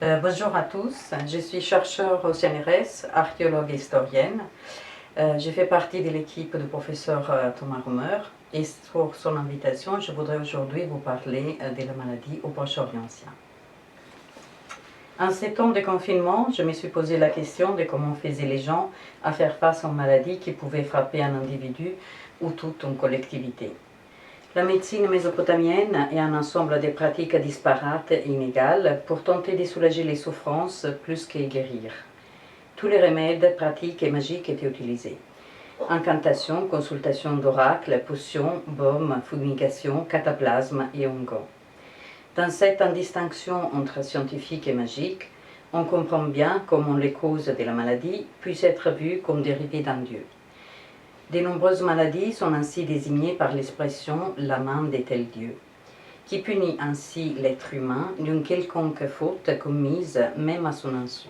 Bonjour à tous, je suis chercheur au CNRS, archéologue et historienne. Je fais partie de l'équipe du professeur Thomas Romer et sur son invitation, je voudrais aujourd'hui vous parler de la maladie au Proche-Orient ancien. En ces temps de confinement, je me suis posé la question de comment faisaient les gens à faire face aux maladies qui pouvaient frapper un individu ou toute une collectivité. La médecine mésopotamienne est un ensemble de pratiques disparates et inégales pour tenter de soulager les souffrances plus que guérir. Tous les remèdes pratiques et magiques étaient utilisés. Incantations, consultations d'oracles, potions, baumes, fumigation, cataplasme et onguents. Dans cette indistinction entre scientifique et magique, on comprend bien comment les causes de la maladie puissent être vues comme dérivées d'un dieu. De nombreuses maladies sont ainsi désignées par l'expression « la main de tel Dieu », qui punit ainsi l'être humain d'une quelconque faute commise même à son insu.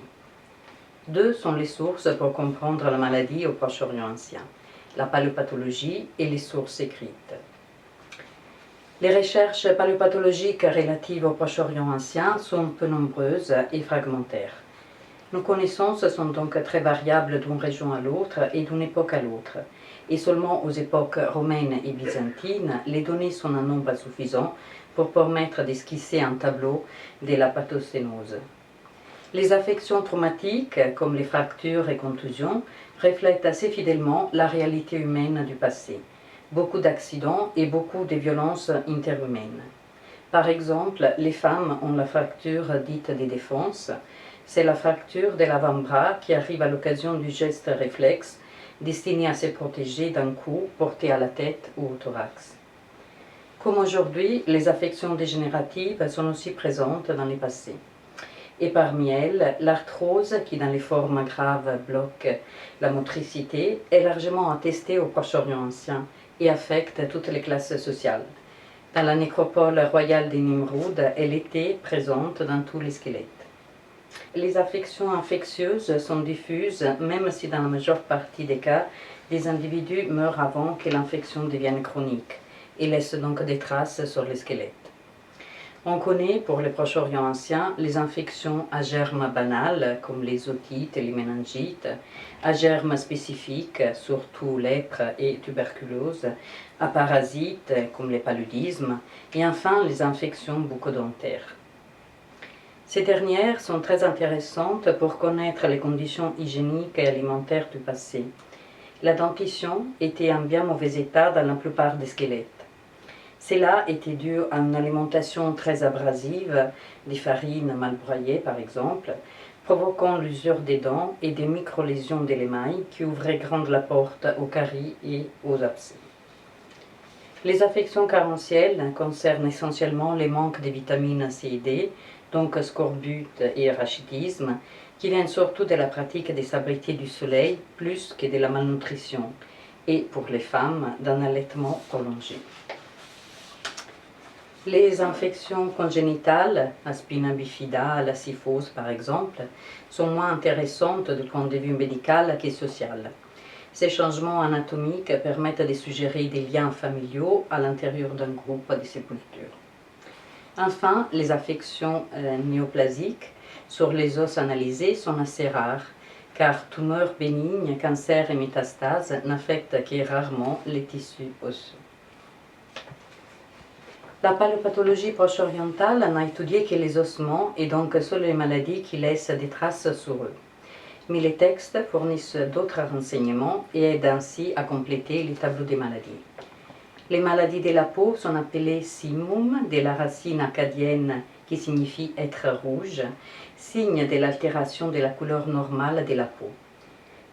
Deux sont les sources pour comprendre la maladie au Proche-Orient ancien, la paléopathologie et les sources écrites. Les recherches paléopathologiques relatives au Proche-Orient ancien sont peu nombreuses et fragmentaires. Nos connaissances sont donc très variables d'une région à l'autre et d'une époque à l'autre. Et seulement aux époques romaines et byzantines, les données sont en nombre suffisant pour permettre d'esquisser un tableau de la pathocénose. Les affections traumatiques, comme les fractures et contusions, reflètent assez fidèlement la réalité humaine du passé. Beaucoup d'accidents et beaucoup de violences interhumaines. Par exemple, les femmes ont la fracture dite des défenses. C'est la fracture de l'avant-bras qui arrive à l'occasion du geste réflexe destiné à se protéger d'un coup porté à la tête ou au thorax. Comme aujourd'hui, les affections dégénératives sont aussi présentes dans le passé. Et parmi elles, l'arthrose, qui dans les formes graves bloque la motricité, est largement attestée au Proche-Orient ancien et affecte toutes les classes sociales. Dans la nécropole royale des Nimroud, elle était présente dans tous les squelettes. Les affections infectieuses sont diffuses, même si dans la majeure partie des cas, les individus meurent avant que l'infection devienne chronique et laissent donc des traces sur les squelettes. On connaît, pour le Proche-Orient ancien, les infections à germes banales, comme les otites et les méningites, à germes spécifiques, surtout lèpre et tuberculose, à parasites, comme les paludismes, et enfin les infections bucco-dentaires. Ces dernières sont très intéressantes pour connaître les conditions hygiéniques et alimentaires du passé. La dentition était en bien mauvais état dans la plupart des squelettes. Cela était dû à une alimentation très abrasive, des farines mal broyées par exemple, provoquant l'usure des dents et des micro-lésions de l'émail qui ouvraient grande la porte aux caries et aux abcès. Les affections carentielles concernent essentiellement les manques de vitamines C et D, donc scorbut et rachitisme, qui viennent surtout de la pratique des abrités du soleil plus que de la malnutrition, et pour les femmes, d'un allaitement prolongé. Les infections congénitales, la spina bifida, la syphose par exemple, sont moins intéressantes du point de vue médical que social. Ces changements anatomiques permettent de suggérer des liens familiaux à l'intérieur d'un groupe de sépultures. Enfin, les affections néoplasiques sur les os analysés sont assez rares, car tumeurs bénignes, cancers et métastases n'affectent que rarement les tissus osseux. La paléopathologie proche-orientale n'a étudié que les ossements et donc seules les maladies qui laissent des traces sur eux. Mais les textes fournissent d'autres renseignements et aident ainsi à compléter les tableaux des maladies. Les maladies de la peau sont appelées simum, de la racine acadienne qui signifie être rouge, signe de l'altération de la couleur normale de la peau.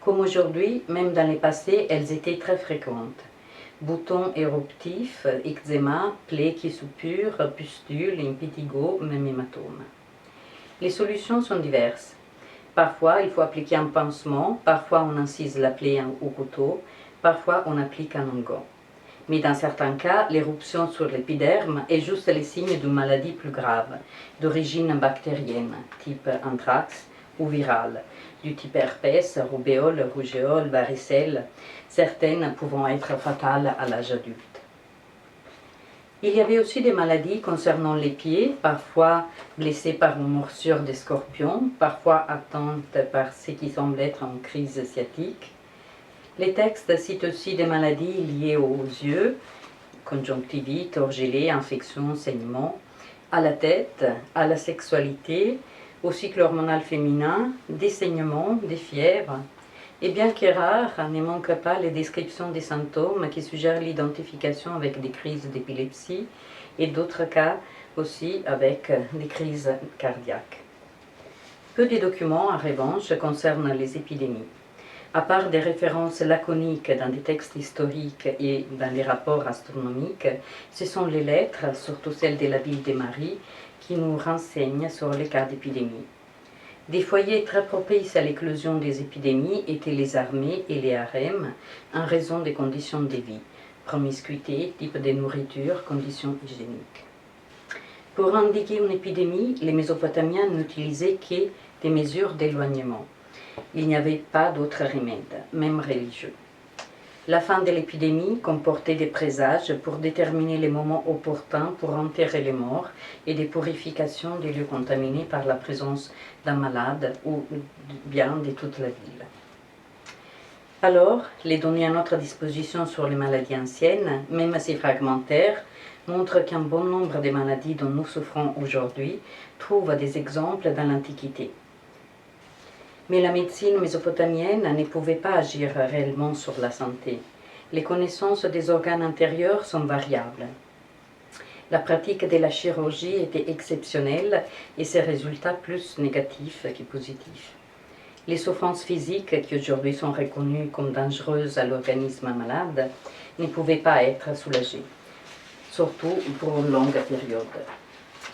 Comme aujourd'hui, même dans le passé, elles étaient très fréquentes. Boutons éruptifs, eczéma, plaies qui suppurent, pustules, impétigo, même hématomes. Les solutions sont diverses. Parfois, il faut appliquer un pansement, parfois on incise la plaie au couteau, parfois on applique un onguent. Mais dans certains cas, l'éruption sur l'épiderme est juste le signe d'une maladie plus grave, d'origine bactérienne, type anthrax ou virale, du type herpès, rubéole, rougeole, varicelle, certaines pouvant être fatales à l'âge adulte. Il y avait aussi des maladies concernant les pieds, parfois blessés par une morsure des scorpions, parfois atteintes par ce qui semble être une crise sciatique. Les textes citent aussi des maladies liées aux yeux, conjonctivite, orgelée, infection, saignement, à la tête, à la sexualité, au cycle hormonal féminin, des saignements, des fièvres. Et bien que rares, ne manquent pas les descriptions des symptômes qui suggèrent l'identification avec des crises d'épilepsie et d'autres cas aussi avec des crises cardiaques. Peu de documents, en revanche, concernent les épidémies. À part des références laconiques dans des textes historiques et dans les rapports astronomiques, ce sont les lettres, surtout celles de la ville de Marie, qui nous renseignent sur les cas d'épidémie. Des foyers très propices à l'éclosion des épidémies étaient les armées et les harems en raison des conditions de vie, promiscuité, type de nourriture, conditions hygiéniques. Pour indiquer une épidémie, les Mésopotamiens n'utilisaient que des mesures d'éloignement. Il n'y avait pas d'autre remède, même religieux. La fin de l'épidémie comportait des présages pour déterminer les moments opportuns pour enterrer les morts et des purifications des lieux contaminés par la présence d'un malade ou bien de toute la ville. Alors, les données à notre disposition sur les maladies anciennes, même assez fragmentaires, montrent qu'un bon nombre des maladies dont nous souffrons aujourd'hui trouvent des exemples dans l'Antiquité. Mais la médecine mésopotamienne ne pouvait pas agir réellement sur la santé. Les connaissances des organes intérieurs sont variables. La pratique de la chirurgie était exceptionnelle et ses résultats plus négatifs que positifs. Les souffrances physiques, qui aujourd'hui sont reconnues comme dangereuses à l'organisme malade, ne pouvaient pas être soulagées, surtout pour une longue période.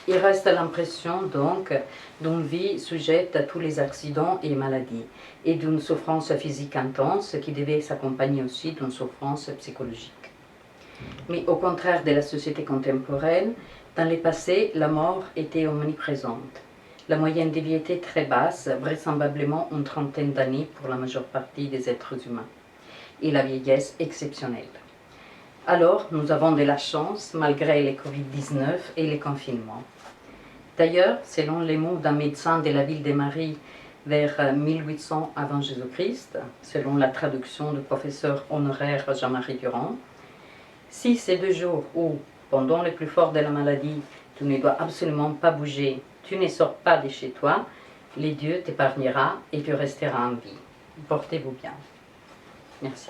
Il reste l'impression donc d'une vie sujette à tous les accidents et maladies, et d'une souffrance physique intense qui devait s'accompagner aussi d'une souffrance psychologique. Mais au contraire de la société contemporaine, dans le passé, la mort était omniprésente. La moyenne de vie était très basse, vraisemblablement une trentaine d'années pour la majeure partie des êtres humains, et la vieillesse exceptionnelle. Alors, nous avons de la chance malgré les Covid-19 et les confinements. D'ailleurs, selon les mots d'un médecin de la ville de Marie vers 1800 avant Jésus-Christ, selon la traduction du professeur honoraire Jean-Marie Durand, si ces 2 jours où, pendant le plus fort de la maladie, tu ne dois absolument pas bouger, tu ne sors pas de chez toi, les dieux t'épargnera et tu resteras en vie. Portez-vous bien. Merci.